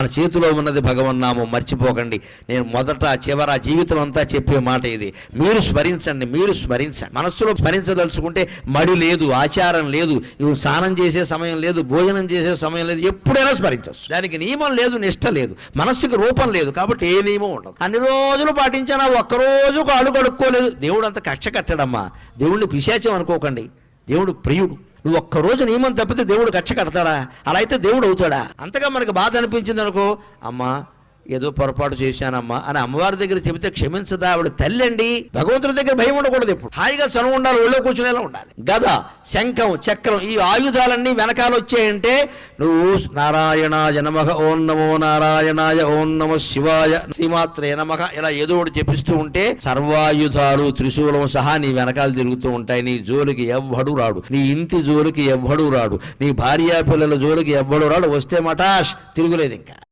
మన చేతిలో ఉన్నది భగవన్నామం, మర్చిపోకండి. నేను మొదట చివర జీవితం అంతా చెప్పే మాట ఇది. మీరు స్మరించండి. మనస్సులో స్మరించదలుచుకుంటే మడి లేదు, ఆచారం లేదు, స్నానం చేసే సమయం లేదు, భోజనం చేసే సమయం లేదు, ఎప్పుడైనా స్మరించవచ్చు. దానికి నియమం లేదు, నిష్ట లేదు, మనస్సుకి రూపం లేదు, కాబట్టి ఏ నియమం ఉండదు. అన్ని రోజులు పాటించినా ఒక్కరోజు కాళ్ళు కడుక్కోలేదు, దేవుడు అంత కక్ష కట్టడమ్మా. దేవుడిని పిశాచం అనుకోకండి, దేవుడు ప్రియుడు. నువ్వు ఒక్కరోజు నియమం తప్పితే దేవుడు కక్ష కడతాడా? అలా అయితే దేవుడు అవుతాడా? అంతగా మనకు బాధ అనిపించింది అనుకో, అమ్మా ఏదో పొరపాటు చేశానమ్మా అని అమ్మవారి దగ్గర చెబితే క్షమించదా? ఆవిడ తల్లి అండి. భగవంతుడి దగ్గర భయం ఉండకూడదు, ఎప్పుడు హాయిగా చనువు ఉండాలి, ఒళ్ళో కూర్చునేలా ఉండాలి. గద, శంఖం, చక్రం, ఈ ఆయుధాలన్నీ వెనకాల వచ్చాయంటే నువ్వు నారాయణాయ నమః, ఓం నమో నారాయణాయ, ఓం నమః శివాయ, శ్రీమాత్రే నమః ఇలా ఏదో ఒకటి చెప్పిస్తూ ఉంటే సర్వాయుధాలు త్రిశూలం సహా నీ వెనకాల తిరుగుతూ ఉంటాయి. నీ జోలికి ఎవ్వడు రాడు, నీ ఇంటి జోలికి ఎవ్వడు రాడు, నీ భార్యా పిల్లల జోలికి ఎవ్వడు రాడు. వస్తే మటాష్, తిరుగులేదు ఇంకా.